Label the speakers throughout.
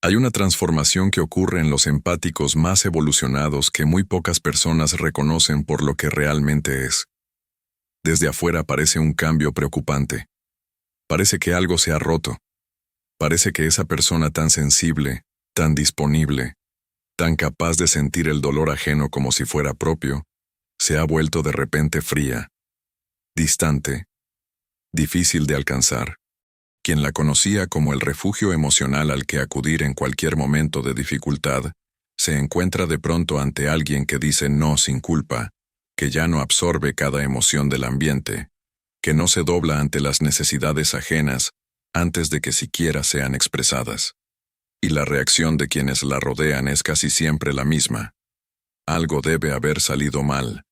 Speaker 1: Hay una transformación que ocurre en los empáticos más evolucionados que muy pocas personas reconocen por lo que realmente es. Desde afuera parece un cambio preocupante. Parece que algo se ha roto. Parece que esa persona tan sensible, tan disponible, tan capaz de sentir el dolor ajeno como si fuera propio, se ha vuelto de repente fría, distante, difícil de alcanzar. Quien la conocía como el refugio emocional al que acudir en cualquier momento de dificultad, se encuentra de pronto ante alguien que dice no sin culpa, que ya no absorbe cada emoción del ambiente, que no se dobla ante las necesidades ajenas antes de que siquiera sean expresadas. Y la reacción de quienes la rodean es casi siempre la misma. Algo debe haber salido mal.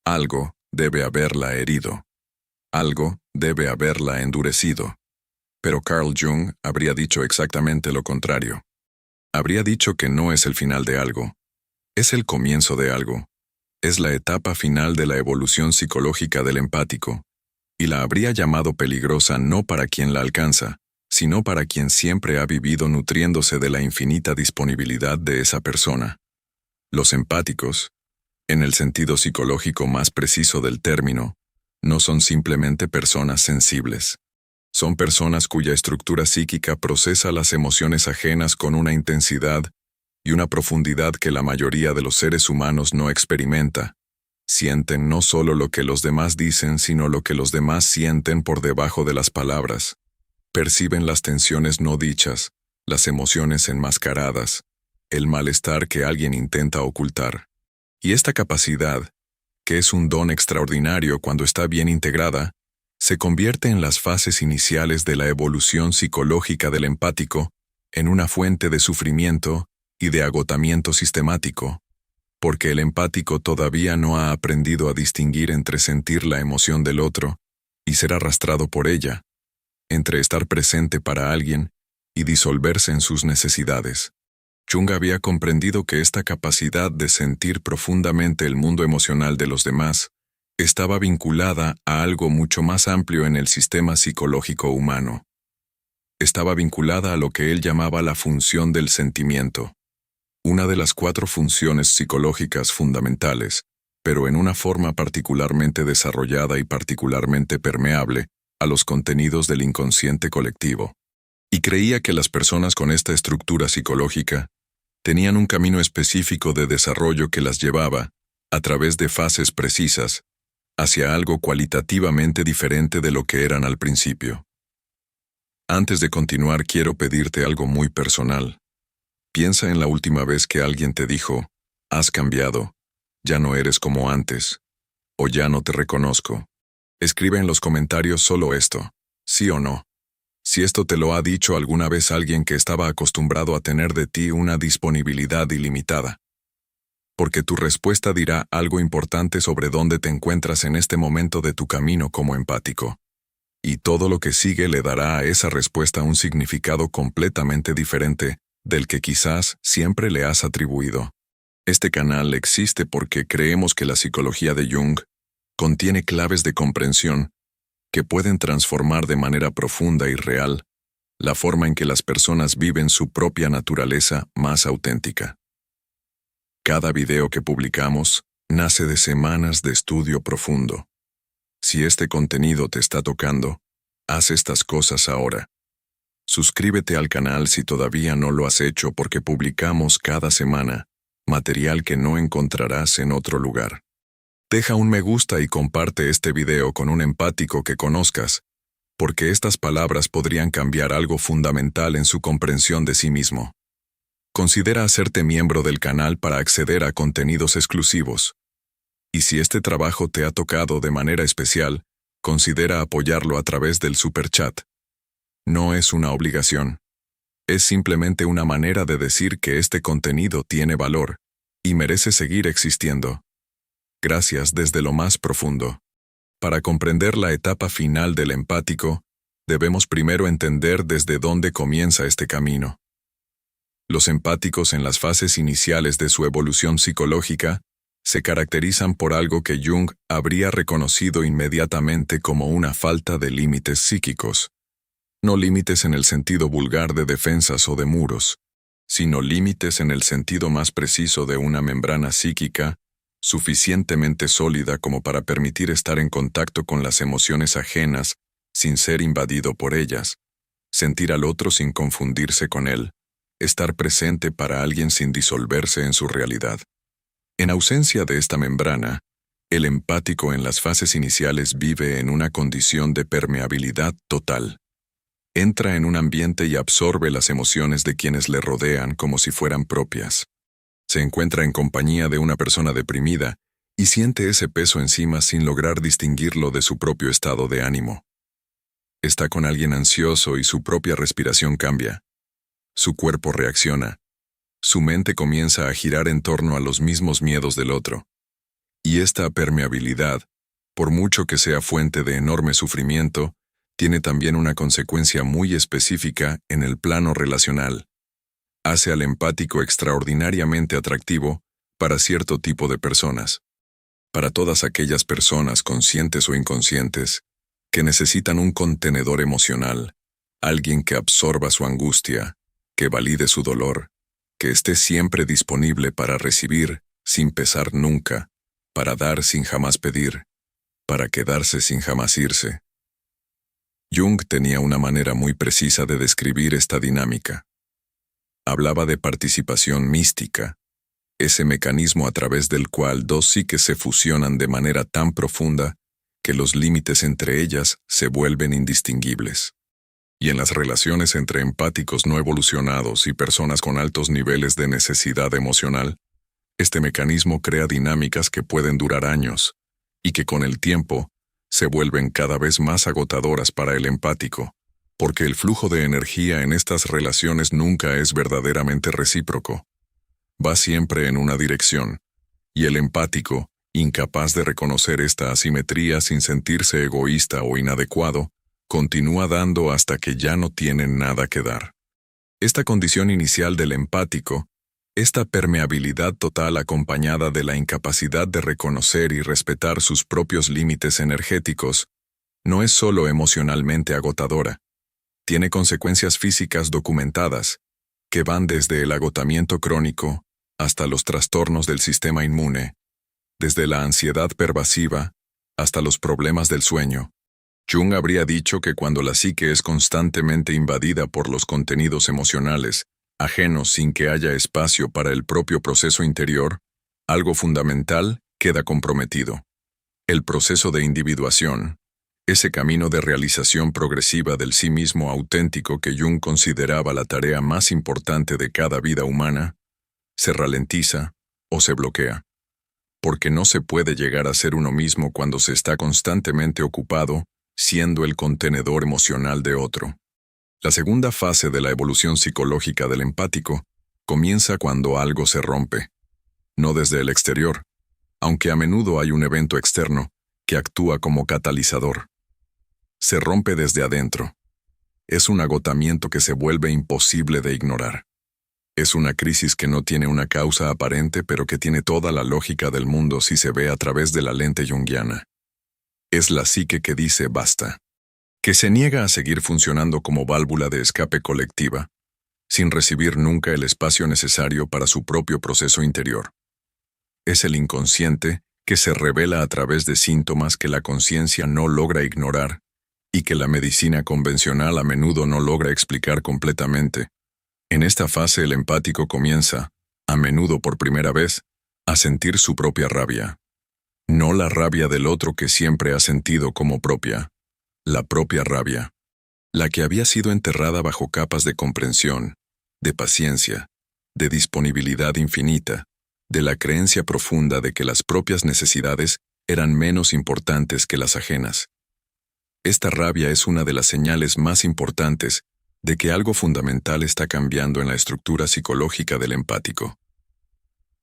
Speaker 1: Algo debe haberla herido. Algo debe haberla endurecido. Pero Carl Jung habría dicho exactamente lo contrario. Habría dicho que no es el final de algo. Es el comienzo de algo. Es la etapa final de la evolución psicológica del empático. Y la habría llamado peligrosa no para quien la alcanza, sino para quien siempre ha vivido nutriéndose de la infinita disponibilidad de esa persona. Los empáticos, en el sentido psicológico más preciso del término, no son simplemente personas sensibles. Son personas cuya estructura psíquica procesa las emociones ajenas con una intensidad y una profundidad que la mayoría de los seres humanos no experimenta. Sienten no solo lo que los demás dicen, sino lo que los demás sienten por debajo de las palabras. Perciben las tensiones no dichas, las emociones enmascaradas, el malestar que alguien intenta ocultar. Y esta capacidad, que es un don extraordinario cuando está bien integrada, se convierte en las fases iniciales de la evolución psicológica del empático en una fuente de sufrimiento y de agotamiento sistemático, porque el empático todavía no ha aprendido a distinguir entre sentir la emoción del otro y ser arrastrado por ella, entre estar presente para alguien y disolverse en sus necesidades. Jung había comprendido que esta capacidad de sentir profundamente el mundo emocional de los demás estaba vinculada a algo mucho más amplio en el sistema psicológico humano. Estaba vinculada a lo que él llamaba la función del sentimiento, una de las 4 funciones psicológicas fundamentales, pero en una forma particularmente desarrollada y particularmente permeable a los contenidos del inconsciente colectivo. Y creía que las personas con esta estructura psicológica tenían un camino específico de desarrollo que las llevaba, a través de fases precisas, hacia algo cualitativamente diferente de lo que eran al principio. Antes de continuar, quiero pedirte algo muy personal. Piensa en la última vez que alguien te dijo, has cambiado, ya no eres como antes, o ya no te reconozco. Escribe en los comentarios solo esto, sí o no. Si esto te lo ha dicho alguna vez alguien que estaba acostumbrado a tener de ti una disponibilidad ilimitada. Porque tu respuesta dirá algo importante sobre dónde te encuentras en este momento de tu camino como empático. Y todo lo que sigue le dará a esa respuesta un significado completamente diferente del que quizás siempre le has atribuido. Este canal existe porque creemos que la psicología de Jung contiene claves de comprensión que pueden transformar de manera profunda y real la forma en que las personas viven su propia naturaleza más auténtica. Cada video que publicamos nace de semanas de estudio profundo. Si este contenido te está tocando, haz estas cosas ahora. Suscríbete al canal si todavía no lo has hecho porque publicamos cada semana material que no encontrarás en otro lugar. Deja un me gusta y comparte este video con un empático que conozcas, porque estas palabras podrían cambiar algo fundamental en su comprensión de sí mismo. Considera hacerte miembro del canal para acceder a contenidos exclusivos. Y si este trabajo te ha tocado de manera especial, considera apoyarlo a través del superchat. No es una obligación. Es simplemente una manera de decir que este contenido tiene valor y merece seguir existiendo. Gracias desde lo más profundo. Para comprender la etapa final del empático, debemos primero entender desde dónde comienza este camino. Los empáticos en las fases iniciales de su evolución psicológica se caracterizan por algo que Jung habría reconocido inmediatamente como una falta de límites psíquicos. No límites en el sentido vulgar de defensas o de muros, sino límites en el sentido más preciso de una membrana psíquica, suficientemente sólida como para permitir estar en contacto con las emociones ajenas sin ser invadido por ellas, sentir al otro sin confundirse con él, estar presente para alguien sin disolverse en su realidad. En ausencia de esta membrana, el empático en las fases iniciales vive en una condición de permeabilidad total. Entra en un ambiente y absorbe las emociones de quienes le rodean como si fueran propias. Se encuentra en compañía de una persona deprimida y siente ese peso encima sin lograr distinguirlo de su propio estado de ánimo. Está con alguien ansioso y su propia respiración cambia. Su cuerpo reacciona. Su mente comienza a girar en torno a los mismos miedos del otro. Y esta permeabilidad, por mucho que sea fuente de enorme sufrimiento, tiene también una consecuencia muy específica en el plano relacional. Hace al empático extraordinariamente atractivo para cierto tipo de personas. Para todas aquellas personas conscientes o inconscientes que necesitan un contenedor emocional, alguien que absorba su angustia, que valide su dolor, que esté siempre disponible para recibir sin pesar nunca, para dar sin jamás pedir, para quedarse sin jamás irse. Jung tenía una manera muy precisa de describir esta dinámica. Hablaba de participación mística, ese mecanismo a través del cual dos psiques se fusionan de manera tan profunda que los límites entre ellas se vuelven indistinguibles. Y en las relaciones entre empáticos no evolucionados y personas con altos niveles de necesidad emocional, este mecanismo crea dinámicas que pueden durar años y que con el tiempo se vuelven cada vez más agotadoras para el empático, porque el flujo de energía en estas relaciones nunca es verdaderamente recíproco. Va siempre en una dirección, y el empático, incapaz de reconocer esta asimetría sin sentirse egoísta o inadecuado, continúa dando hasta que ya no tiene nada que dar. Esta condición inicial del empático, esta permeabilidad total acompañada de la incapacidad de reconocer y respetar sus propios límites energéticos, no es solo emocionalmente agotadora. Tiene consecuencias físicas documentadas, que van desde el agotamiento crónico hasta los trastornos del sistema inmune, desde la ansiedad pervasiva hasta los problemas del sueño. Jung habría dicho que cuando la psique es constantemente invadida por los contenidos emocionales, ajenos sin que haya espacio para el propio proceso interior, algo fundamental queda comprometido. El proceso de individuación, ese camino de realización progresiva del sí mismo auténtico que Jung consideraba la tarea más importante de cada vida humana, se ralentiza o se bloquea. Porque no se puede llegar a ser uno mismo cuando se está constantemente ocupado siendo el contenedor emocional de otro. La segunda fase de la evolución psicológica del empático comienza cuando algo se rompe, no desde el exterior, aunque a menudo hay un evento externo que actúa como catalizador. Se rompe desde adentro. Es un agotamiento que se vuelve imposible de ignorar. Es una crisis que no tiene una causa aparente pero que tiene toda la lógica del mundo si se ve a través de la lente junguiana. Es la psique que dice basta, que se niega a seguir funcionando como válvula de escape colectiva, sin recibir nunca el espacio necesario para su propio proceso interior. Es el inconsciente que se revela a través de síntomas que la conciencia no logra ignorar y que la medicina convencional a menudo no logra explicar completamente. En esta fase el empático comienza, a menudo por primera vez, a sentir su propia rabia. No la rabia del otro que siempre ha sentido como propia, la propia rabia, la que había sido enterrada bajo capas de comprensión, de paciencia, de disponibilidad infinita, de la creencia profunda de que las propias necesidades eran menos importantes que las ajenas. Esta rabia es una de las señales más importantes de que algo fundamental está cambiando en la estructura psicológica del empático.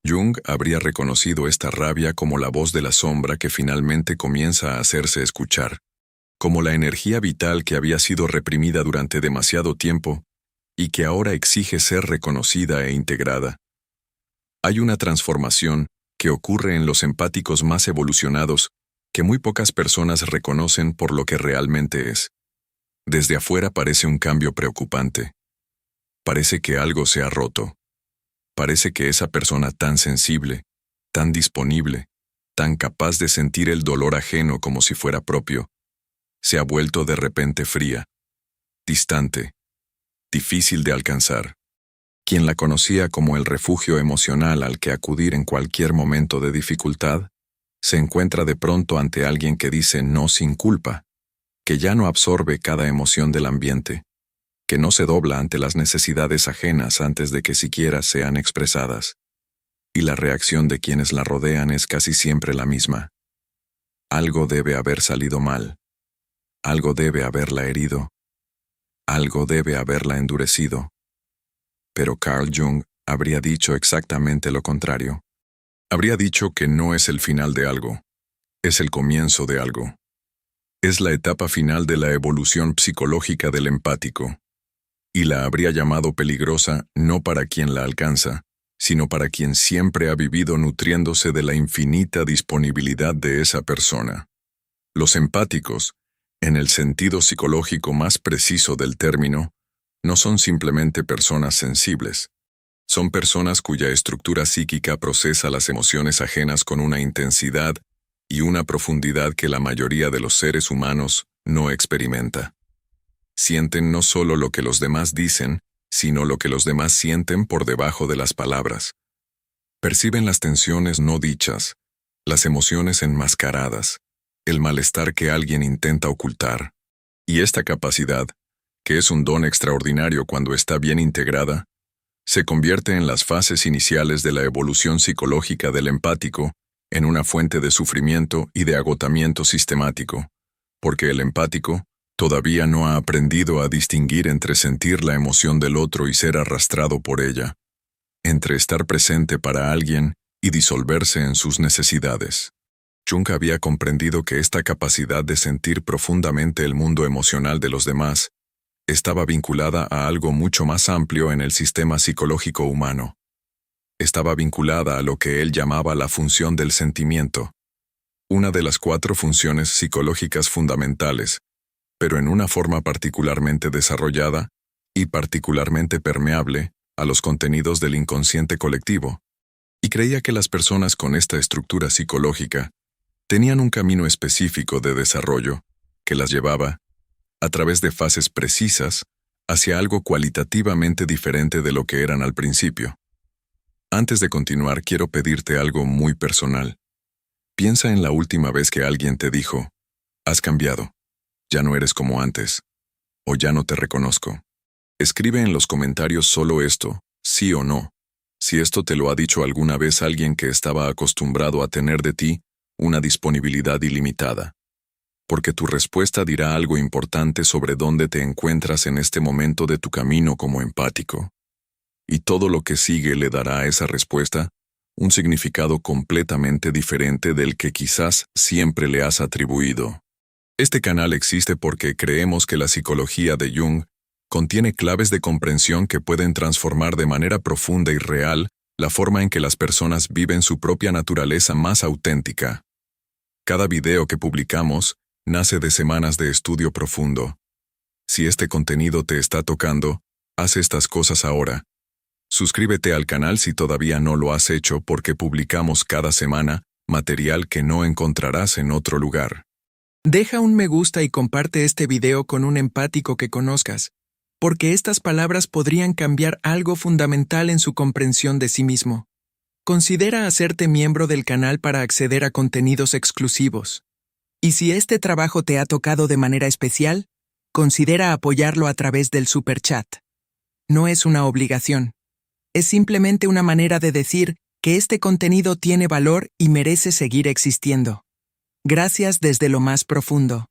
Speaker 1: Jung habría reconocido esta rabia como la voz de la sombra que finalmente comienza a hacerse escuchar, como la energía vital que había sido reprimida durante demasiado tiempo y que ahora exige ser reconocida e integrada. Hay una transformación que ocurre en los empáticos más evolucionados que muy pocas personas reconocen por lo que realmente es. Desde afuera parece un cambio preocupante. Parece que algo se ha roto. Parece que esa persona tan sensible, tan disponible, tan capaz de sentir el dolor ajeno como si fuera propio, se ha vuelto de repente fría, distante, difícil de alcanzar. Quien la conocía como el refugio emocional al que acudir en cualquier momento de dificultad, se encuentra de pronto ante alguien que dice no sin culpa, que ya no absorbe cada emoción del ambiente, que no se dobla ante las necesidades ajenas antes de que siquiera sean expresadas. Y la reacción de quienes la rodean es casi siempre la misma. Algo debe haber salido mal. Algo debe haberla herido. Algo debe haberla endurecido. Pero Carl Jung habría dicho exactamente lo contrario. Habría dicho que no es el final de algo, es el comienzo de algo. Es la etapa final de la evolución psicológica del empático. Y la habría llamado peligrosa no para quien la alcanza, sino para quien siempre ha vivido nutriéndose de la infinita disponibilidad de esa persona. Los empáticos, en el sentido psicológico más preciso del término, no son simplemente personas sensibles. Son personas cuya estructura psíquica procesa las emociones ajenas con una intensidad y una profundidad que la mayoría de los seres humanos no experimenta. Sienten no solo lo que los demás dicen, sino lo que los demás sienten por debajo de las palabras. Perciben las tensiones no dichas, las emociones enmascaradas, el malestar que alguien intenta ocultar. Y esta capacidad, que es un don extraordinario cuando está bien integrada, se convierte en las fases iniciales de la evolución psicológica del empático en una fuente de sufrimiento y de agotamiento sistemático, porque el empático todavía no ha aprendido a distinguir entre sentir la emoción del otro y ser arrastrado por ella, entre estar presente para alguien y disolverse en sus necesidades. Jung había comprendido que esta capacidad de sentir profundamente el mundo emocional de los demás estaba vinculada a algo mucho más amplio en el sistema psicológico humano. Estaba vinculada a lo que él llamaba la función del sentimiento, una de las 4 funciones psicológicas fundamentales, pero en una forma particularmente desarrollada y particularmente permeable a los contenidos del inconsciente colectivo, y creía que las personas con esta estructura psicológica tenían un camino específico de desarrollo que las llevaba, a través de fases precisas, hacia algo cualitativamente diferente de lo que eran al principio. Antes de continuar, quiero pedirte algo muy personal. Piensa en la última vez que alguien te dijo, has cambiado, ya no eres como antes, o ya no te reconozco. Escribe en los comentarios solo esto, sí o no, si esto te lo ha dicho alguna vez alguien que estaba acostumbrado a tener de ti una disponibilidad ilimitada. Porque tu respuesta dirá algo importante sobre dónde te encuentras en este momento de tu camino como empático. Y todo lo que sigue le dará a esa respuesta un significado completamente diferente del que quizás siempre le has atribuido. Este canal existe porque creemos que la psicología de Jung contiene claves de comprensión que pueden transformar de manera profunda y real la forma en que las personas viven su propia naturaleza más auténtica. Cada video que publicamos nace de semanas de estudio profundo. Si este contenido te está tocando, haz estas cosas ahora. Suscríbete al canal si todavía no lo has hecho porque publicamos cada semana material que no encontrarás en otro lugar.
Speaker 2: Deja un me gusta y comparte este video con un empático que conozcas, porque estas palabras podrían cambiar algo fundamental en su comprensión de sí mismo. Considera hacerte miembro del canal para acceder a contenidos exclusivos. Y si este trabajo te ha tocado de manera especial, considera apoyarlo a través del Super Chat. No es una obligación. Es simplemente una manera de decir que este contenido tiene valor y merece seguir existiendo. Gracias desde lo más profundo.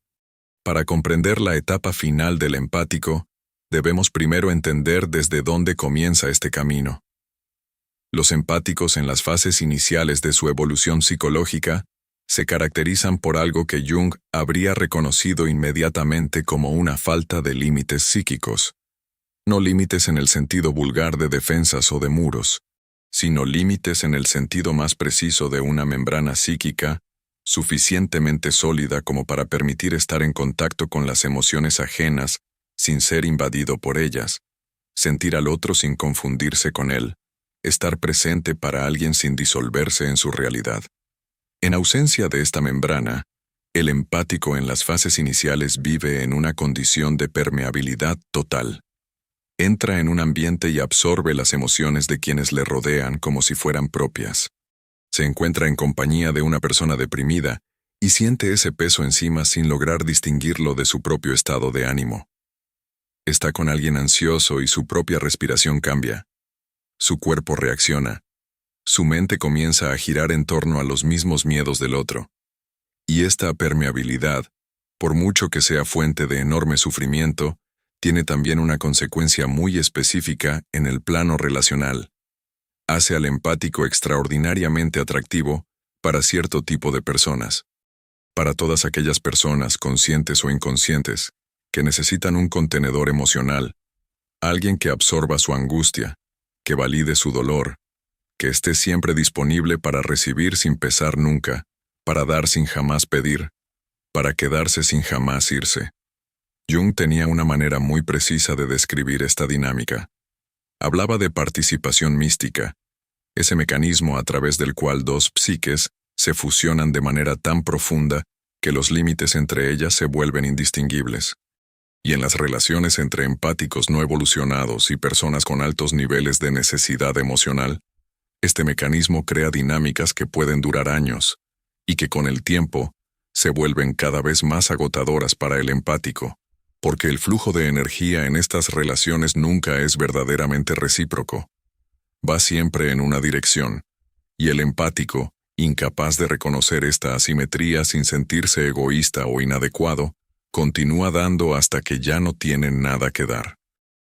Speaker 1: Para comprender la etapa final del empático, debemos primero entender desde dónde comienza este camino. Los empáticos en las fases iniciales de su evolución psicológica se caracterizan por algo que Jung habría reconocido inmediatamente como una falta de límites psíquicos. No límites en el sentido vulgar de defensas o de muros, sino límites en el sentido más preciso de una membrana psíquica suficientemente sólida como para permitir estar en contacto con las emociones ajenas sin ser invadido por ellas, sentir al otro sin confundirse con él, estar presente para alguien sin disolverse en su realidad. En ausencia de esta membrana, el empático en las fases iniciales vive en una condición de permeabilidad total. Entra en un ambiente y absorbe las emociones de quienes le rodean como si fueran propias. Se encuentra en compañía de una persona deprimida y siente ese peso encima sin lograr distinguirlo de su propio estado de ánimo. Está con alguien ansioso y su propia respiración cambia. Su cuerpo reacciona. Su mente comienza a girar en torno a los mismos miedos del otro. Y esta permeabilidad, por mucho que sea fuente de enorme sufrimiento, tiene también una consecuencia muy específica en el plano relacional. Hace al empático extraordinariamente atractivo para cierto tipo de personas. Para todas aquellas personas, conscientes o inconscientes, que necesitan un contenedor emocional, alguien que absorba su angustia, que valide su dolor, que esté siempre disponible para recibir sin pesar nunca, para dar sin jamás pedir, para quedarse sin jamás irse. Jung tenía una manera muy precisa de describir esta dinámica. Hablaba de participación mística, ese mecanismo a través del cual dos psiques se fusionan de manera tan profunda que los límites entre ellas se vuelven indistinguibles. Y en las relaciones entre empáticos no evolucionados y personas con altos niveles de necesidad emocional, este mecanismo crea dinámicas que pueden durar años, y que con el tiempo se vuelven cada vez más agotadoras para el empático, porque el flujo de energía en estas relaciones nunca es verdaderamente recíproco. Va siempre en una dirección, y el empático, incapaz de reconocer esta asimetría sin sentirse egoísta o inadecuado, continúa dando hasta que ya no tiene nada que dar.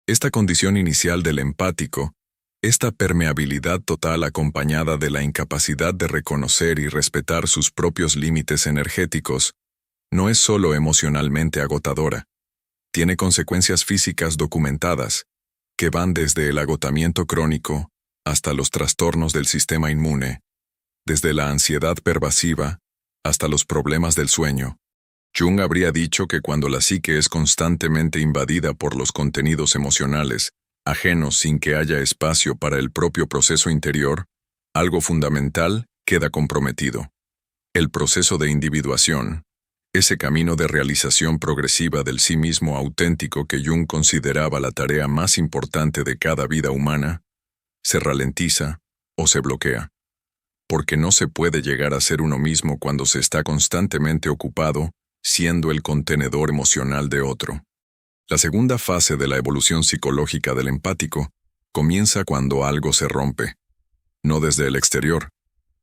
Speaker 1: Esta condición inicial del empático, esta permeabilidad total acompañada de la incapacidad de reconocer y respetar sus propios límites energéticos, no es solo emocionalmente agotadora. Tiene consecuencias físicas documentadas, que van desde el agotamiento crónico hasta los trastornos del sistema inmune, desde la ansiedad pervasiva hasta los problemas del sueño. Jung habría dicho que cuando la psique es constantemente invadida por los contenidos emocionales, ajenos sin que haya espacio para el propio proceso interior, algo fundamental queda comprometido. El proceso de individuación, ese camino de realización progresiva del sí mismo auténtico que Jung consideraba la tarea más importante de cada vida humana, se ralentiza o se bloquea. Porque no se puede llegar a ser uno mismo cuando se está constantemente ocupado siendo el contenedor emocional de otro. La segunda fase de la evolución psicológica del empático comienza cuando algo se rompe, no desde el exterior,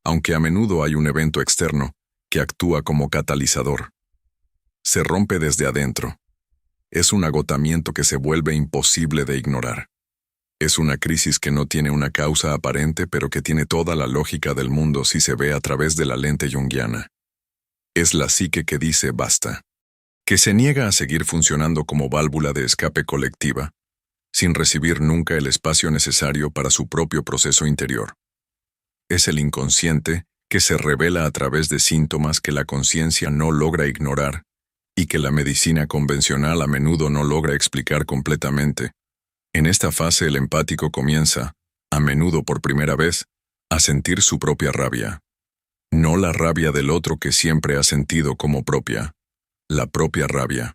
Speaker 1: aunque a menudo hay un evento externo que actúa como catalizador. Se rompe desde adentro. Es un agotamiento que se vuelve imposible de ignorar. Es una crisis que no tiene una causa aparente pero que tiene toda la lógica del mundo si se ve a través de la lente junguiana. Es la psique que dice basta, que se niega a seguir funcionando como válvula de escape colectiva, sin recibir nunca el espacio necesario para su propio proceso interior. Es el inconsciente que se revela a través de síntomas que la conciencia no logra ignorar y que la medicina convencional a menudo no logra explicar completamente. En esta fase el empático comienza, a menudo por primera vez, a sentir su propia rabia. No la rabia del otro que siempre ha sentido como propia, la propia rabia,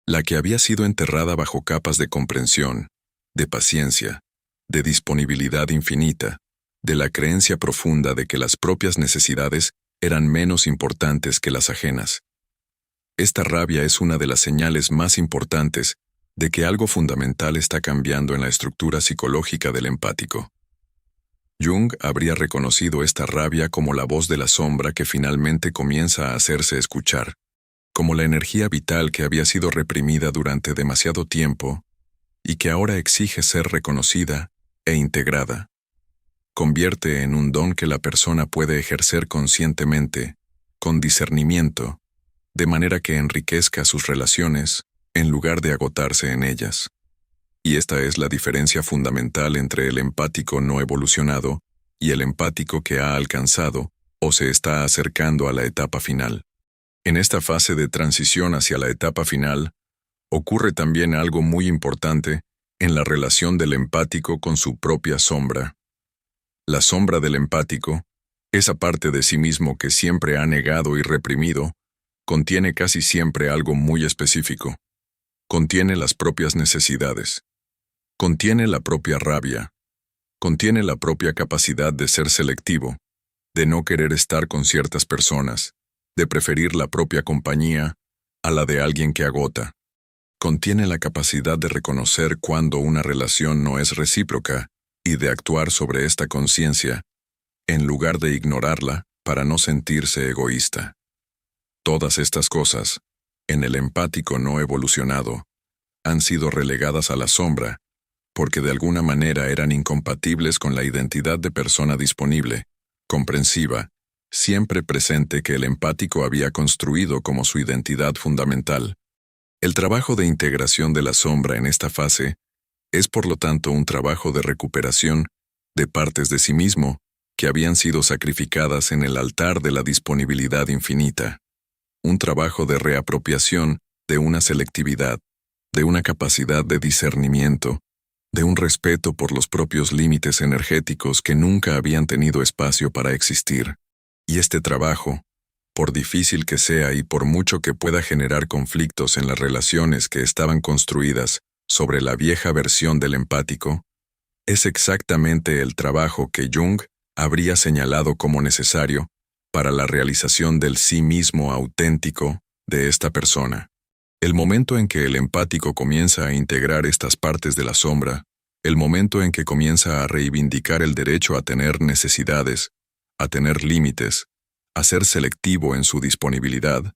Speaker 1: la que había sido enterrada bajo capas de comprensión, de paciencia, de disponibilidad infinita, de la creencia profunda de que las propias necesidades eran menos importantes que las ajenas. Esta rabia es una de las señales más importantes de que algo fundamental está cambiando en la estructura psicológica del empático. Jung habría reconocido esta rabia como la voz de la sombra que finalmente comienza a hacerse escuchar, como la energía vital que había sido reprimida durante demasiado tiempo y que ahora exige ser reconocida e integrada. Convierte en un don que la persona puede ejercer conscientemente, con discernimiento, de manera que enriquezca sus relaciones en lugar de agotarse en ellas. Y esta es la diferencia fundamental entre el empático no evolucionado y el empático que ha alcanzado o se está acercando a la etapa final. En esta fase de transición hacia la etapa final, ocurre también algo muy importante en la relación del empático con su propia sombra. La sombra del empático, esa parte de sí mismo que siempre ha negado y reprimido, contiene casi siempre algo muy específico. Contiene las propias necesidades. Contiene la propia rabia. Contiene la propia capacidad de ser selectivo, de no querer estar con ciertas personas, de preferir la propia compañía a la de alguien que agota. Contiene la capacidad de reconocer cuando una relación no es recíproca y de actuar sobre esta conciencia, en lugar de ignorarla para no sentirse egoísta. Todas estas cosas, en el empático no evolucionado, han sido relegadas a la sombra, porque de alguna manera eran incompatibles con la identidad de persona disponible, comprensiva, siempre presente que el empático había construido como su identidad fundamental. El trabajo de integración de la sombra en esta fase es por lo tanto un trabajo de recuperación de partes de sí mismo que habían sido sacrificadas en el altar de la disponibilidad infinita. Un trabajo de reapropiación de una selectividad, de una capacidad de discernimiento, de un respeto por los propios límites energéticos que nunca habían tenido espacio para existir. Y este trabajo, por difícil que sea y por mucho que pueda generar conflictos en las relaciones que estaban construidas sobre la vieja versión del empático, es exactamente el trabajo que Jung habría señalado como necesario para la realización del sí mismo auténtico de esta persona. El momento en que el empático comienza a integrar estas partes de la sombra, el momento en que comienza a reivindicar el derecho a tener necesidades, a tener límites, a ser selectivo en su disponibilidad,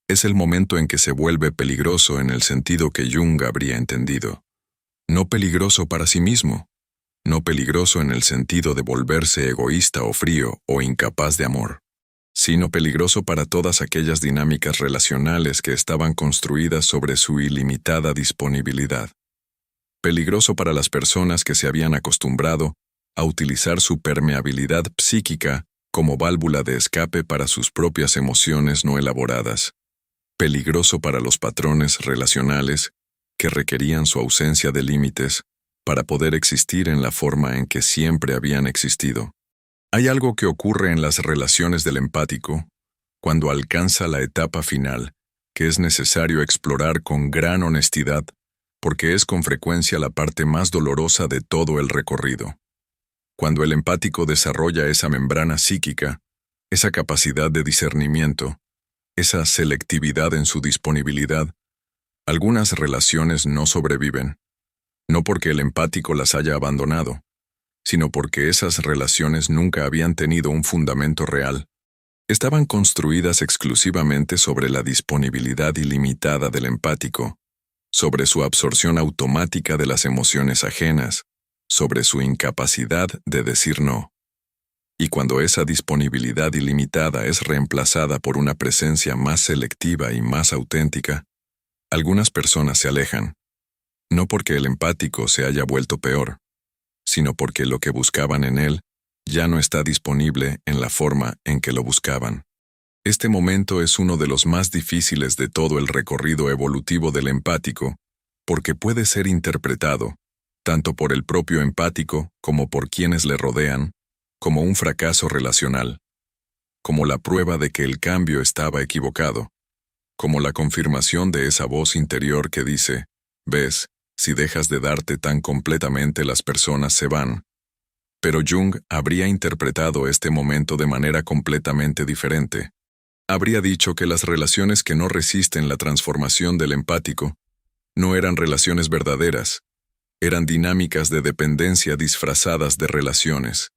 Speaker 1: es el momento en que se vuelve peligroso en el sentido que Jung habría entendido. No peligroso para sí mismo, no peligroso en el sentido de volverse egoísta o frío o incapaz de amor, sino peligroso para todas aquellas dinámicas relacionales que estaban construidas sobre su ilimitada disponibilidad. Peligroso para las personas que se habían acostumbrado a utilizar su permeabilidad psíquica como válvula de escape para sus propias emociones no elaboradas. Peligroso para los patrones relacionales que requerían su ausencia de límites para poder existir en la forma en que siempre habían existido. Hay algo que ocurre en las relaciones del empático cuando alcanza la etapa final, que es necesario explorar con gran honestidad, porque es con frecuencia la parte más dolorosa de todo el recorrido. Cuando el empático desarrolla esa membrana psíquica, esa capacidad de discernimiento, esa selectividad en su disponibilidad, algunas relaciones no sobreviven, no porque el empático las haya abandonado, sino porque esas relaciones nunca habían tenido un fundamento real. Estaban construidas exclusivamente sobre la disponibilidad ilimitada del empático, sobre su absorción automática de las emociones ajenas, sobre su incapacidad de decir no. Y cuando esa disponibilidad ilimitada es reemplazada por una presencia más selectiva y más auténtica, algunas personas se alejan, no porque el empático se haya vuelto peor, sino porque lo que buscaban en él ya no está disponible en la forma en que lo buscaban. Este momento es uno de los más difíciles de todo el recorrido evolutivo del empático, porque puede ser interpretado, tanto por el propio empático como por quienes le rodean, como un fracaso relacional, como la prueba de que el cambio estaba equivocado, como la confirmación de esa voz interior que dice, «Ves, si dejas de darte tan completamente las personas se van». Pero Jung habría interpretado este momento de manera completamente diferente. Habría dicho que las relaciones que no resisten la transformación del empático no eran relaciones verdaderas, eran dinámicas de dependencia disfrazadas de relaciones.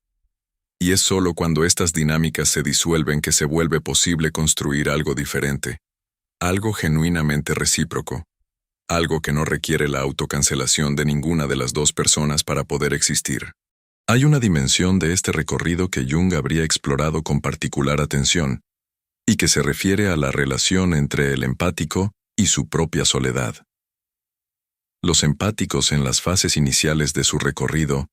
Speaker 1: Y es solo cuando estas dinámicas se disuelven que se vuelve posible construir algo diferente, algo genuinamente recíproco, algo que no requiere la autocancelación de ninguna de las dos personas para poder existir. Hay una dimensión de este recorrido que Jung habría explorado con particular atención, y que se refiere a la relación entre el empático y su propia soledad. Los empáticos en las fases iniciales de su recorrido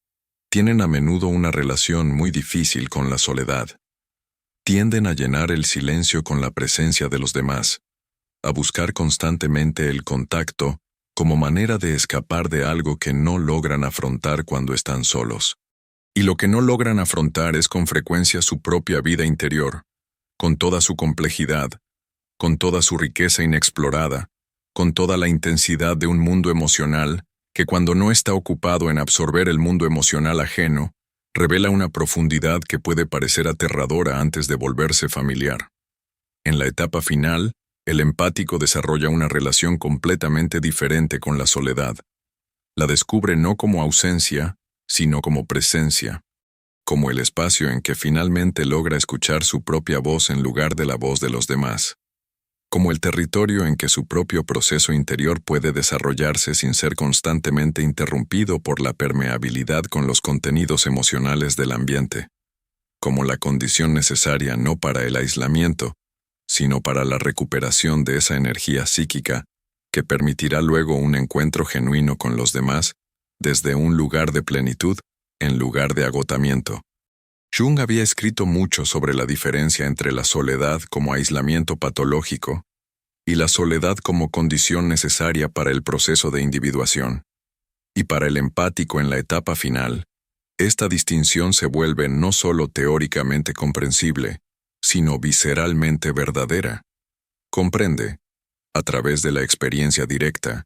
Speaker 1: tienen a menudo una relación muy difícil con la soledad. Tienden a llenar el silencio con la presencia de los demás, a buscar constantemente el contacto como manera de escapar de algo que no logran afrontar cuando están solos. Y lo que no logran afrontar es con frecuencia su propia vida interior, con toda su complejidad, con toda su riqueza inexplorada, con toda la intensidad de un mundo emocional que cuando no está ocupado en absorber el mundo emocional ajeno, revela una profundidad que puede parecer aterradora antes de volverse familiar. En la etapa final, el empático desarrolla una relación completamente diferente con la soledad. La descubre no como ausencia, sino como presencia, como el espacio en que finalmente logra escuchar su propia voz en lugar de la voz de los demás, como el territorio en que su propio proceso interior puede desarrollarse sin ser constantemente interrumpido por la permeabilidad con los contenidos emocionales del ambiente, como la condición necesaria no para el aislamiento, sino para la recuperación de esa energía psíquica que permitirá luego un encuentro genuino con los demás desde un lugar de plenitud en lugar de agotamiento. Jung había escrito mucho sobre la diferencia entre la soledad como aislamiento patológico y la soledad como condición necesaria para el proceso de individuación. Y para el empático en la etapa final, esta distinción se vuelve no solo teóricamente comprensible, sino visceralmente verdadera. Comprende, a través de la experiencia directa,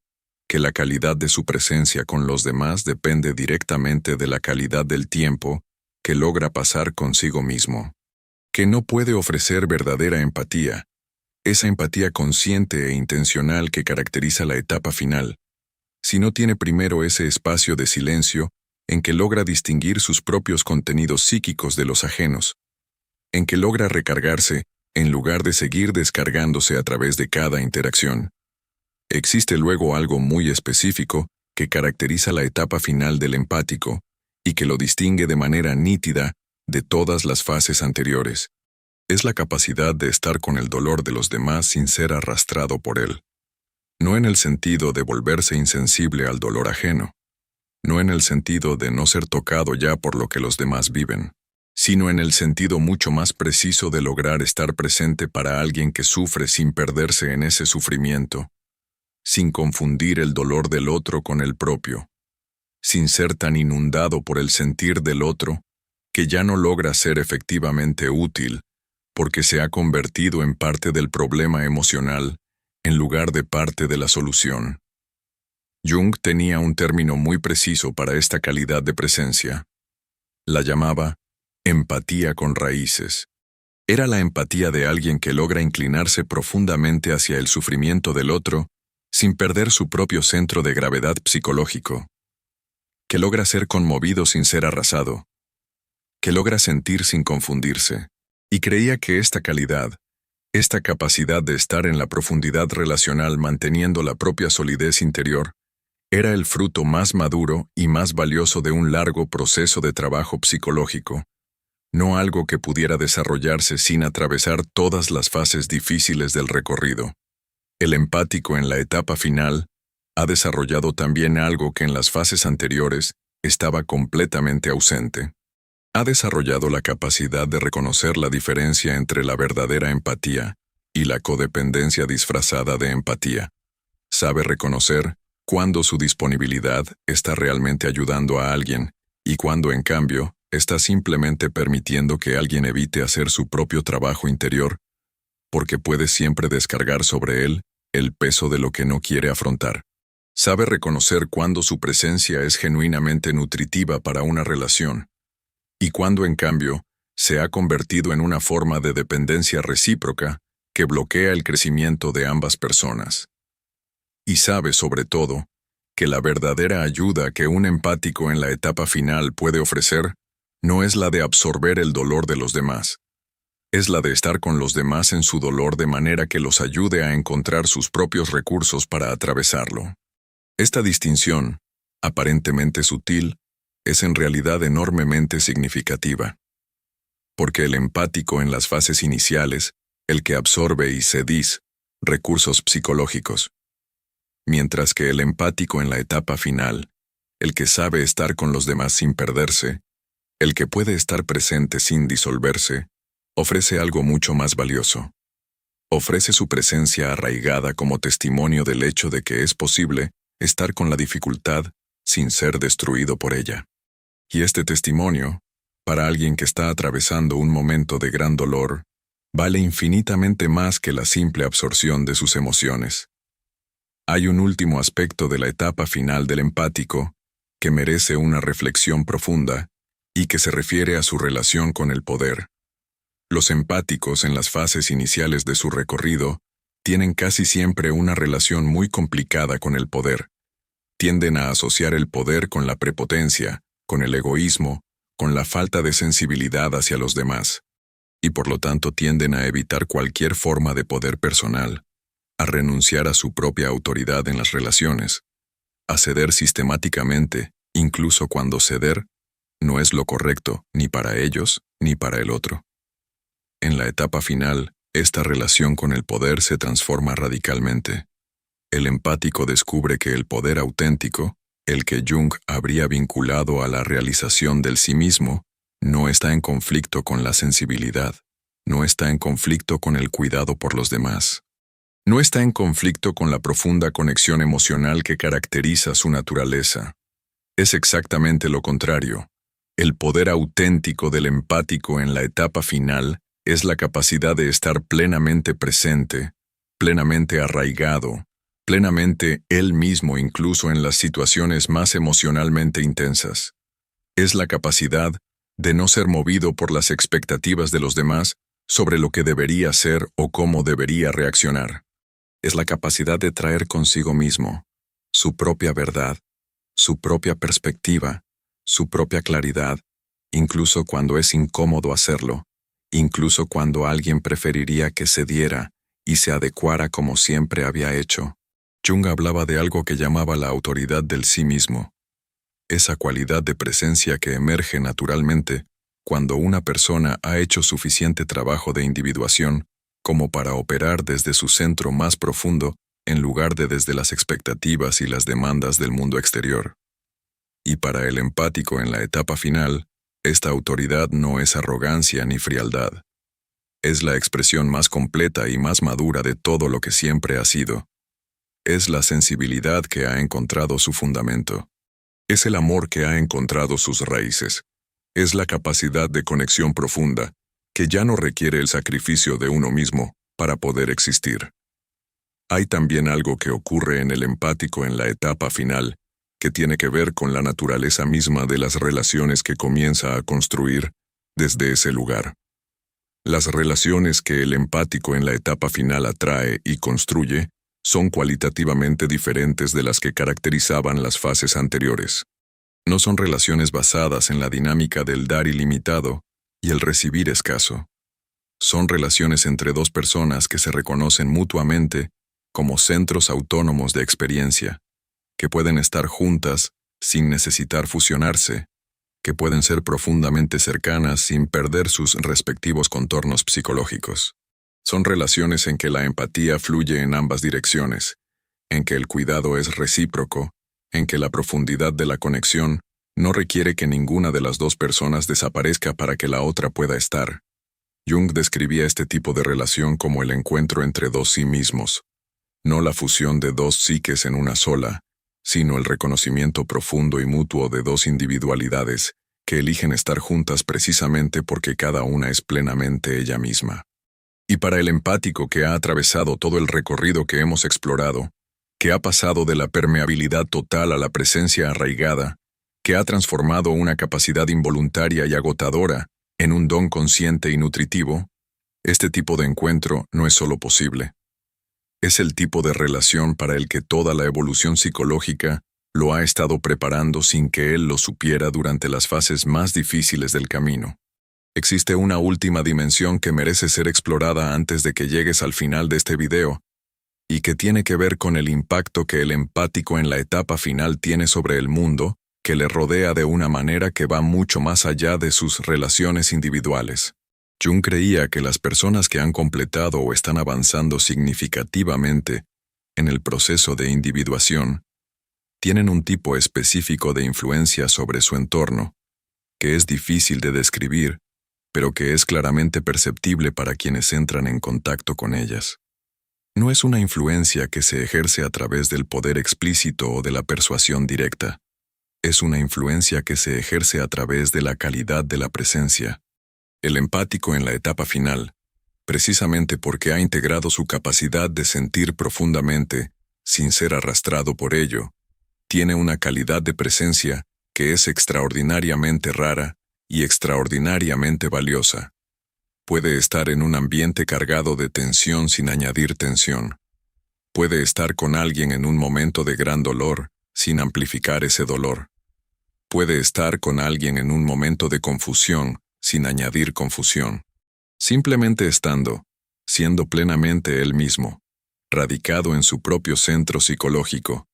Speaker 1: que la calidad de su presencia con los demás depende directamente de la calidad del tiempo que logra pasar consigo mismo, que no puede ofrecer verdadera empatía, esa empatía consciente e intencional que caracteriza la etapa final, si no tiene primero ese espacio de silencio en que logra distinguir sus propios contenidos psíquicos de los ajenos, en que logra recargarse en lugar de seguir descargándose a través de cada interacción. Existe luego algo muy específico que caracteriza la etapa final del empático y que lo distingue de manera nítida de todas las fases anteriores. Es la capacidad de estar con el dolor de los demás sin ser arrastrado por él. No en el sentido de volverse insensible al dolor ajeno, no en el sentido de no ser tocado ya por lo que los demás viven, sino en el sentido mucho más preciso de lograr estar presente para alguien que sufre sin perderse en ese sufrimiento, sin confundir el dolor del otro con el propio, sin ser tan inundado por el sentir del otro que ya no logra ser efectivamente útil porque se ha convertido en parte del problema emocional en lugar de parte de la solución. Jung tenía un término muy preciso para esta calidad de presencia. La llamaba empatía con raíces. Era la empatía de alguien que logra inclinarse profundamente hacia el sufrimiento del otro sin perder su propio centro de gravedad psicológico, que logra ser conmovido sin ser arrasado, que logra sentir sin confundirse, y creía que esta calidad, esta capacidad de estar en la profundidad relacional manteniendo la propia solidez interior, era el fruto más maduro y más valioso de un largo proceso de trabajo psicológico, no algo que pudiera desarrollarse sin atravesar todas las fases difíciles del recorrido. El empático en la etapa final ha desarrollado también algo que en las fases anteriores estaba completamente ausente. Ha desarrollado la capacidad de reconocer la diferencia entre la verdadera empatía y la codependencia disfrazada de empatía. Sabe reconocer cuándo su disponibilidad está realmente ayudando a alguien y cuándo, en cambio, está simplemente permitiendo que alguien evite hacer su propio trabajo interior, porque puede siempre descargar sobre él el peso de lo que no quiere afrontar. Sabe reconocer cuándo su presencia es genuinamente nutritiva para una relación, y cuándo, en cambio, se ha convertido en una forma de dependencia recíproca que bloquea el crecimiento de ambas personas. Y sabe, sobre todo, que la verdadera ayuda que un empático en la etapa final puede ofrecer no es la de absorber el dolor de los demás. Es la de estar con los demás en su dolor de manera que los ayude a encontrar sus propios recursos para atravesarlo. Esta distinción, aparentemente sutil, es en realidad enormemente significativa. Porque el empático en las fases iniciales, el que absorbe y se recursos psicológicos, mientras que el empático en la etapa final, el que sabe estar con los demás sin perderse, el que puede estar presente sin disolverse, ofrece algo mucho más valioso. Ofrece su presencia arraigada como testimonio del hecho de que es posible estar con la dificultad sin ser destruido por ella. Y este testimonio, para alguien que está atravesando un momento de gran dolor, vale infinitamente más que la simple absorción de sus emociones. Hay un último aspecto de la etapa final del empático que merece una reflexión profunda y que se refiere a su relación con el poder. Los empáticos en las fases iniciales de su recorrido tienen casi siempre una relación muy complicada con el poder. Tienden a asociar el poder con la prepotencia, con el egoísmo, con la falta de sensibilidad hacia los demás, y por lo tanto tienden a evitar cualquier forma de poder personal, a renunciar a su propia autoridad en las relaciones, a ceder sistemáticamente, incluso cuando ceder no es lo correcto ni para ellos ni para el otro. En la etapa final, esta relación con el poder se transforma radicalmente. El empático descubre que el poder auténtico, el que Jung habría vinculado a la realización del sí mismo, no está en conflicto con la sensibilidad, no está en conflicto con el cuidado por los demás. No está en conflicto con la profunda conexión emocional que caracteriza su naturaleza. Es exactamente lo contrario. El poder auténtico del empático en la etapa final es la capacidad de estar plenamente presente, plenamente arraigado, plenamente él mismo incluso en las situaciones más emocionalmente intensas. Es la capacidad de no ser movido por las expectativas de los demás sobre lo que debería ser o cómo debería reaccionar. Es la capacidad de traer consigo mismo su propia verdad, su propia perspectiva, su propia claridad, incluso cuando es incómodo hacerlo, incluso cuando alguien preferiría que cediera y se adecuara como siempre había hecho. Jung hablaba de algo que llamaba la autoridad del sí mismo, esa cualidad de presencia que emerge naturalmente cuando una persona ha hecho suficiente trabajo de individuación como para operar desde su centro más profundo en lugar de desde las expectativas y las demandas del mundo exterior. Y para el empático en la etapa final, esta autoridad no es arrogancia ni frialdad. Es la expresión más completa y más madura de todo lo que siempre ha sido. Es la sensibilidad que ha encontrado su fundamento. Es el amor que ha encontrado sus raíces. Es la capacidad de conexión profunda, que ya no requiere el sacrificio de uno mismo para poder existir. Hay también algo que ocurre en el empático en la etapa final, que tiene que ver con la naturaleza misma de las relaciones que comienza a construir desde ese lugar. Las relaciones que el empático en la etapa final atrae y construye son cualitativamente diferentes de las que caracterizaban las fases anteriores. No son relaciones basadas en la dinámica del dar ilimitado y el recibir escaso. Son relaciones entre dos personas que se reconocen mutuamente como centros autónomos de experiencia, que pueden estar juntas sin necesitar fusionarse, que pueden ser profundamente cercanas sin perder sus respectivos contornos psicológicos. Son relaciones en que la empatía fluye en ambas direcciones, en que el cuidado es recíproco, en que la profundidad de la conexión no requiere que ninguna de las dos personas desaparezca para que la otra pueda estar. Jung describía este tipo de relación como el encuentro entre dos sí mismos, no la fusión de dos psiques en una sola, sino el reconocimiento profundo y mutuo de dos individualidades que eligen estar juntas precisamente porque cada una es plenamente ella misma. Y para el empático que ha atravesado todo el recorrido que hemos explorado, que ha pasado de la permeabilidad total a la presencia arraigada, que ha transformado una capacidad involuntaria y agotadora en un don consciente y nutritivo, este tipo de encuentro no es solo posible. Es el tipo de relación para el que toda la evolución psicológica lo ha estado preparando sin que él lo supiera durante las fases más difíciles del camino. Existe una última dimensión que merece ser explorada antes de que llegues al final de este video, y que tiene que ver con el impacto que el empático en la etapa final tiene sobre el mundo, que le rodea de una manera que va mucho más allá de sus relaciones individuales. Jung creía que las personas que han completado o están avanzando significativamente en el proceso de individuación tienen un tipo específico de influencia sobre su entorno, que es difícil de describir, pero que es claramente perceptible para quienes entran en contacto con ellas. No es una influencia que se ejerce a través del poder explícito o de la persuasión directa. Es una influencia que se ejerce a través de la calidad de la presencia. El empático en la etapa final, precisamente porque ha integrado su capacidad de sentir profundamente, sin ser arrastrado por ello, tiene una calidad de presencia que es extraordinariamente rara y extraordinariamente valiosa. Puede estar en un ambiente cargado de tensión sin añadir tensión. Puede estar con alguien en un momento de gran dolor sin amplificar ese dolor. Puede estar con alguien en un momento de confusión sin añadir confusión. Simplemente estando, siendo plenamente él mismo, radicado en su propio centro psicológico,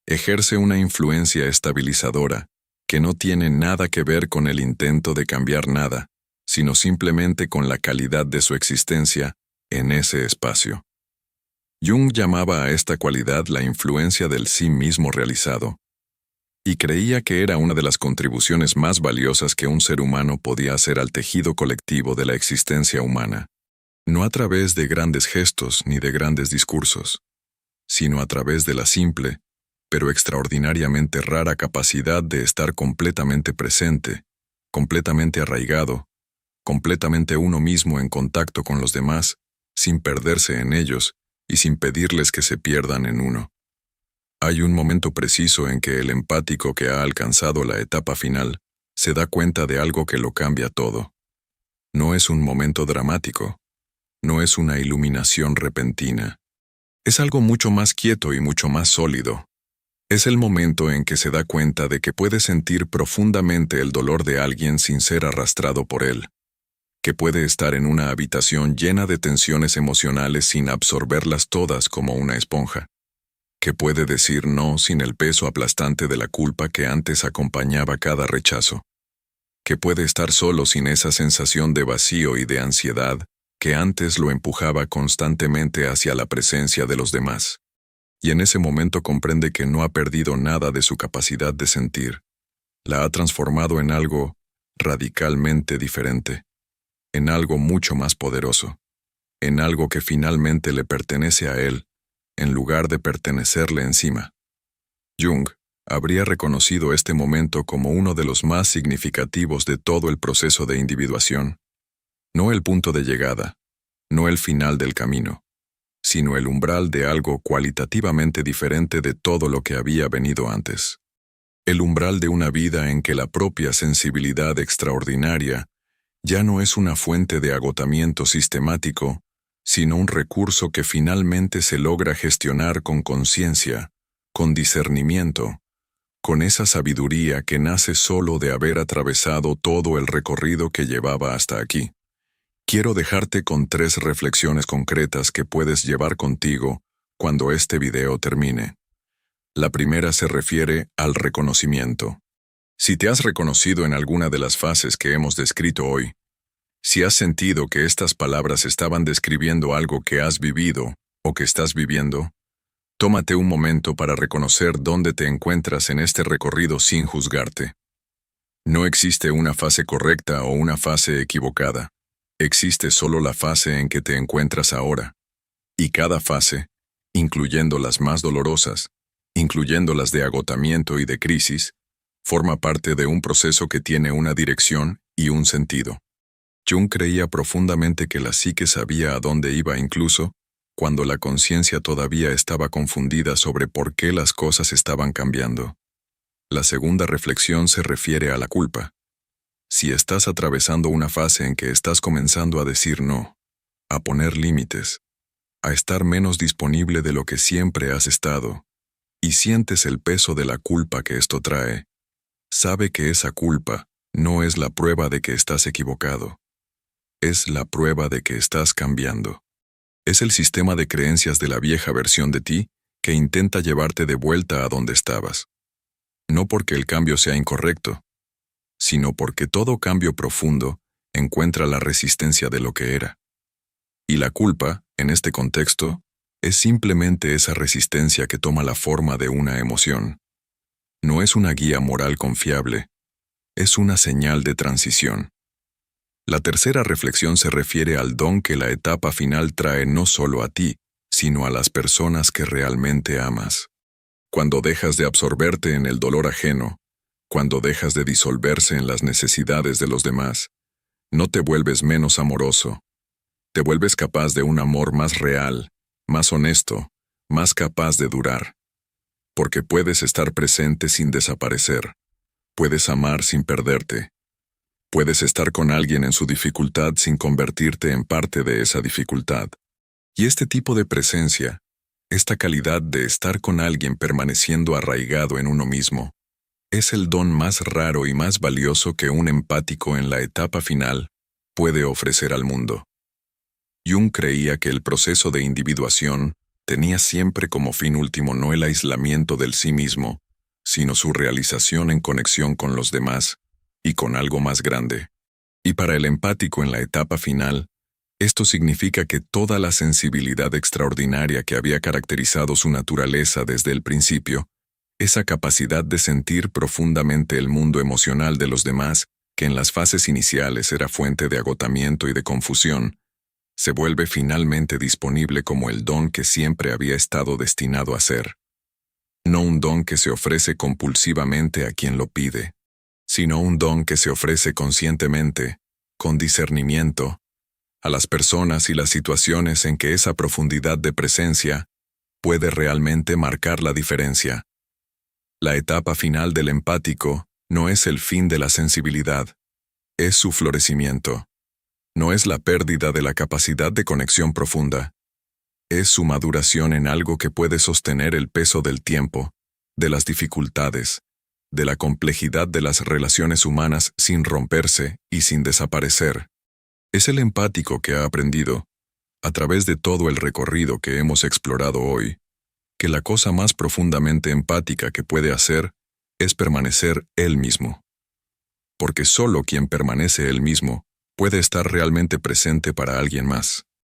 Speaker 1: ejerce una influencia estabilizadora que no tiene nada que ver con el intento de cambiar nada, sino simplemente con la calidad de su existencia en ese espacio. Jung llamaba a esta cualidad la influencia del sí mismo realizado, y creía que era una de las contribuciones más valiosas que un ser humano podía hacer al tejido colectivo de la existencia humana, no a través de grandes gestos ni de grandes discursos, sino a través de la simple, pero extraordinariamente rara capacidad de estar completamente presente, completamente arraigado, completamente uno mismo en contacto con los demás, sin perderse en ellos y sin pedirles que se pierdan en uno. Hay un momento preciso en que el empático que ha alcanzado la etapa final se da cuenta de algo que lo cambia todo. No es un momento dramático, no es una iluminación repentina. Es algo mucho más quieto y mucho más sólido. Es el momento en que se da cuenta de que puede sentir profundamente el dolor de alguien sin ser arrastrado por él, que puede estar en una habitación llena de tensiones emocionales sin absorberlas todas como una esponja, que puede decir no sin el peso aplastante de la culpa que antes acompañaba cada rechazo, que puede estar solo sin esa sensación de vacío y de ansiedad que antes lo empujaba constantemente hacia la presencia de los demás. Y en ese momento comprende que no ha perdido nada de su capacidad de sentir. La ha transformado en algo radicalmente diferente, en algo mucho más poderoso, en algo que finalmente le pertenece a él, en lugar de pertenecerle encima. Jung habría reconocido este momento como uno de los más significativos de todo el proceso de individuación. No el punto de llegada, no el final del camino, sino el umbral de algo cualitativamente diferente de todo lo que había venido antes. El umbral de una vida en que la propia sensibilidad extraordinaria ya no es una fuente de agotamiento sistemático, sino un recurso que finalmente se logra gestionar con conciencia, con discernimiento, con esa sabiduría que nace solo de haber atravesado todo el recorrido que llevaba hasta aquí. Quiero dejarte con 3 reflexiones concretas que puedes llevar contigo cuando este video termine. La primera se refiere al reconocimiento. Si te has reconocido en alguna de las fases que hemos descrito hoy, si has sentido que estas palabras estaban describiendo algo que has vivido o que estás viviendo, tómate un momento para reconocer dónde te encuentras en este recorrido sin juzgarte. No existe una fase correcta o una fase equivocada. Existe solo la fase en que te encuentras ahora. Y cada fase, incluyendo las más dolorosas, incluyendo las de agotamiento y de crisis, forma parte de un proceso que tiene una dirección y un sentido. Jung creía profundamente que la psique sabía a dónde iba incluso cuando la conciencia todavía estaba confundida sobre por qué las cosas estaban cambiando. La segunda reflexión se refiere a la culpa. Si estás atravesando una fase en que estás comenzando a decir no, a poner límites, a estar menos disponible de lo que siempre has estado, y sientes el peso de la culpa que esto trae, sabe que esa culpa no es la prueba de que estás equivocado. Es la prueba de que estás cambiando. Es el sistema de creencias de la vieja versión de ti que intenta llevarte de vuelta a donde estabas. No porque el cambio sea incorrecto, sino porque todo cambio profundo encuentra la resistencia de lo que era. Y la culpa, en este contexto, es simplemente esa resistencia que toma la forma de una emoción. No es una guía moral confiable, es una señal de transición. La tercera reflexión se refiere al don que la etapa final trae no solo a ti, sino a las personas que realmente amas. Cuando dejas de absorberte en el dolor ajeno, cuando dejas de disolverse en las necesidades de los demás, no te vuelves menos amoroso. Te vuelves capaz de un amor más real, más honesto, más capaz de durar. Porque puedes estar presente sin desaparecer. Puedes amar sin perderte. Puedes estar con alguien en su dificultad sin convertirte en parte de esa dificultad. Y este tipo de presencia, esta calidad de estar con alguien permaneciendo arraigado en uno mismo, es el don más raro y más valioso que un empático en la etapa final puede ofrecer al mundo. Jung creía que el proceso de individuación tenía siempre como fin último no el aislamiento del sí mismo, sino su realización en conexión con los demás y con algo más grande. Y para el empático en la etapa final, esto significa que toda la sensibilidad extraordinaria que había caracterizado su naturaleza desde el principio, esa capacidad de sentir profundamente el mundo emocional de los demás, que en las fases iniciales era fuente de agotamiento y de confusión, se vuelve finalmente disponible como el don que siempre había estado destinado a ser. No un don que se ofrece compulsivamente a quien lo pide, sino un don que se ofrece conscientemente, con discernimiento, a las personas y las situaciones en que esa profundidad de presencia puede realmente marcar la diferencia. La etapa final del empático no es el fin de la sensibilidad, es su florecimiento. No es la pérdida de la capacidad de conexión profunda. Es su maduración en algo que puede sostener el peso del tiempo, de las dificultades, de la complejidad de las relaciones humanas sin romperse y sin desaparecer. Es el empático que ha aprendido, a través de todo el recorrido que hemos explorado hoy, que la cosa más profundamente empática que puede hacer es permanecer él mismo. Porque solo quien permanece él mismo puede estar realmente presente para alguien más.